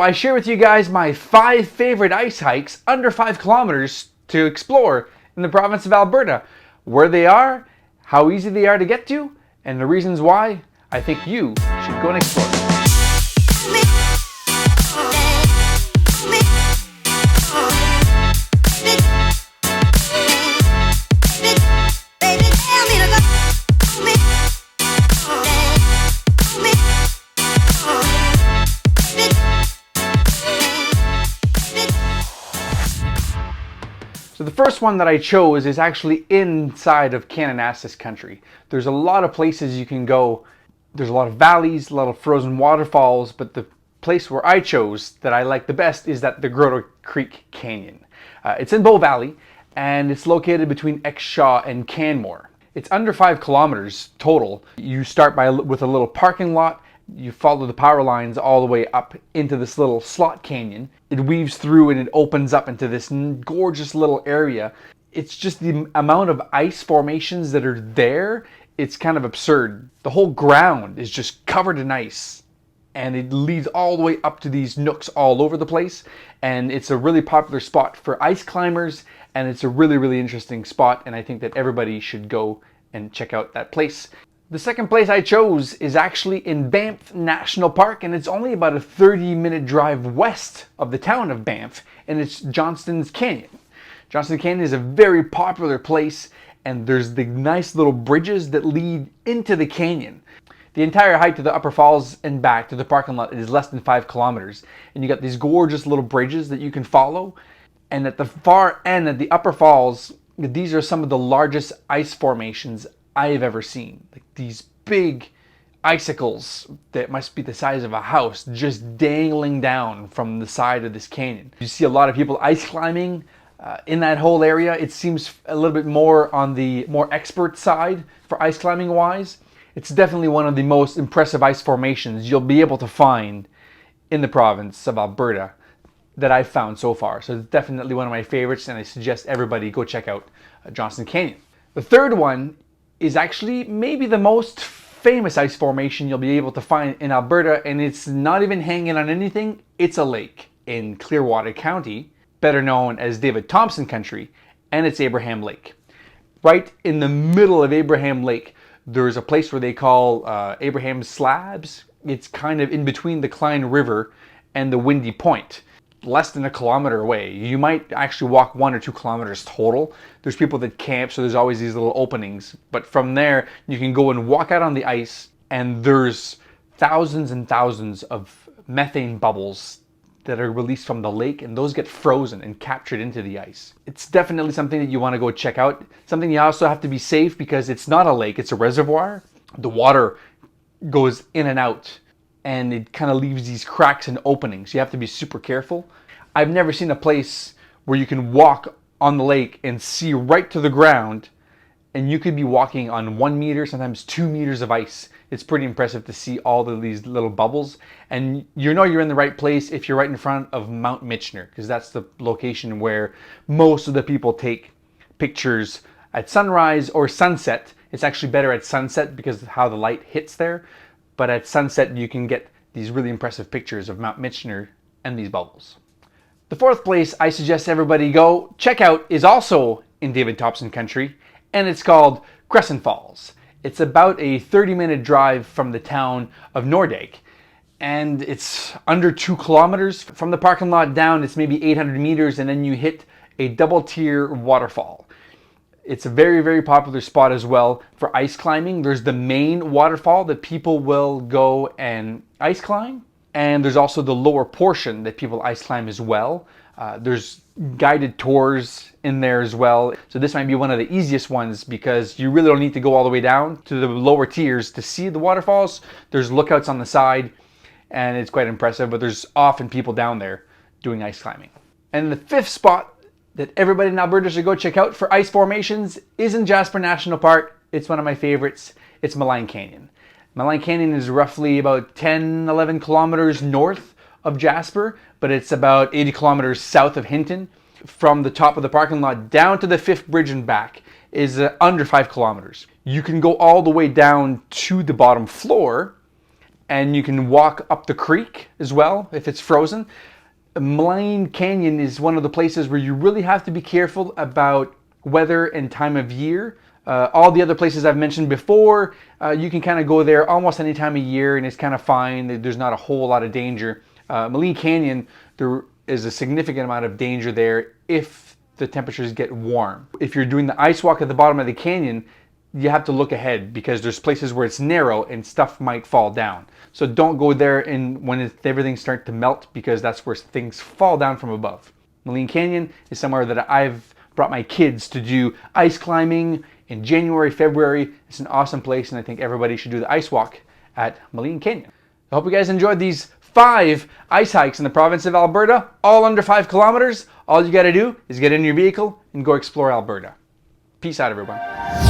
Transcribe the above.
I share with you guys my 5 favorite ice hikes under 5 kilometers to explore in the province of Alberta. Where they are, how easy they are to get to, and the reasons why I think you should go and explore. So the first one that I chose is actually inside of Cananasis country. There's a lot of places you can go. There's a lot of valleys, a lot of frozen waterfalls, but the place where I chose that I like the best is the Grotto Creek Canyon. It's in Bow Valley, and it's located between Exshaw and Canmore. It's under 5 kilometers total. You start with a little parking lot. You follow the power lines all the way up into this little slot canyon. It weaves through and it opens up into this gorgeous little area. It's just the amount of ice formations that are there. It's kind of absurd. The whole ground is just covered in ice, and it leads all the way up to these nooks all over the place. And it's a really popular spot for ice climbers, and it's a really, really interesting spot. And I think that everybody should go and check out that place. The second place I chose is actually in Banff National Park, and it's only about a 30-minute drive west of the town of Banff, and it's Johnston Canyon. Johnston Canyon is a very popular place, and there's the nice little bridges that lead into the canyon. The entire hike to the upper falls and back to the parking lot is less than 5 kilometers, and you got these gorgeous little bridges that you can follow. And at the far end, at the upper falls, these are some of the largest ice formations I have ever seen. Like these big icicles that must be the size of a house just dangling down from the side of this canyon. You see a lot of people ice climbing in that whole area. It seems a little bit more on the more expert side for ice climbing wise. It's definitely one of the most impressive ice formations you'll be able to find in the province of Alberta that I've found so far. So it's definitely one of my favorites, and I suggest everybody go check out Johnston Canyon. The third one is actually maybe the most famous ice formation you'll be able to find in Alberta, and it's not even hanging on anything. It's a lake in Clearwater County, better known as David Thompson country, and it's Abraham Lake. Right in the middle of Abraham Lake, there's a place where they call Abraham Slabs. It's kind of in between the Cline River and the Windy Point, less than a kilometer away. You might actually walk 1 or 2 kilometers total. There's people that camp, so there's always these little openings. But from there, you can go and walk out on the ice, and there's thousands and thousands of methane bubbles that are released from the lake, and those get frozen and captured into the ice. It's definitely something that you want to go check out. Something you also have to be safe, because it's not a lake, it's a reservoir. The water goes in and out, and it kind of leaves these cracks and openings. You have to be super careful. I've never seen a place where you can walk on the lake and see right to the ground, and you could be walking on 1 meter, sometimes 2 meters of ice. It's pretty impressive to see all of these little bubbles, and you know you're in the right place if you're right in front of Mount Michener, because that's the location where most of the people take pictures at sunrise or sunset. It's actually better at sunset because of how the light hits there. But at sunset, you can get these really impressive pictures of Mount Michener and these bubbles. The fourth place I suggest everybody go check out is also in David Thompson country, and it's called Crescent Falls. It's about a 30-minute drive from the town of Nordegg, and it's under 2 kilometers. From the parking lot down, it's maybe 800 meters, and then you hit a double-tier waterfall. It's a very, very popular spot as well for ice climbing. There's the main waterfall that people will go and ice climb. And there's also the lower portion that people ice climb as well. There's guided tours in there as well. So this might be one of the easiest ones, because you really don't need to go all the way down to the lower tiers to see the waterfalls. There's lookouts on the side, and it's quite impressive, but there's often people down there doing ice climbing. And the fifth spot that everybody in Alberta should go check out for ice formations is in Jasper National Park. It's one of my favorites. It's Maligne Canyon. Maligne Canyon is roughly about 10, 11 kilometers north of Jasper, but it's about 80 kilometers south of Hinton. From the top of the parking lot down to the 5th bridge and back is under 5 kilometers. You can go all the way down to the bottom floor, and you can walk up the creek as well if it's frozen. Maligne Canyon is one of the places where you really have to be careful about weather and time of year. All the other places I've mentioned before, you can kind of go there almost any time of year and it's kind of fine. There's not a whole lot of danger. Maligne Canyon, there is a significant amount of danger there if the temperatures get warm. If you're doing the ice walk at the bottom of the canyon, you have to look ahead because there's places where it's narrow and stuff might fall down. So don't go there when everything starts to melt, because that's where things fall down from above. Maligne Canyon is somewhere that I've brought my kids to do ice climbing in January, February. It's an awesome place, and I think everybody should do the ice walk at Maligne Canyon. I hope you guys enjoyed these 5 ice hikes in the province of Alberta, all under 5 kilometers. All you got to do is get in your vehicle and go explore Alberta. Peace out, everyone.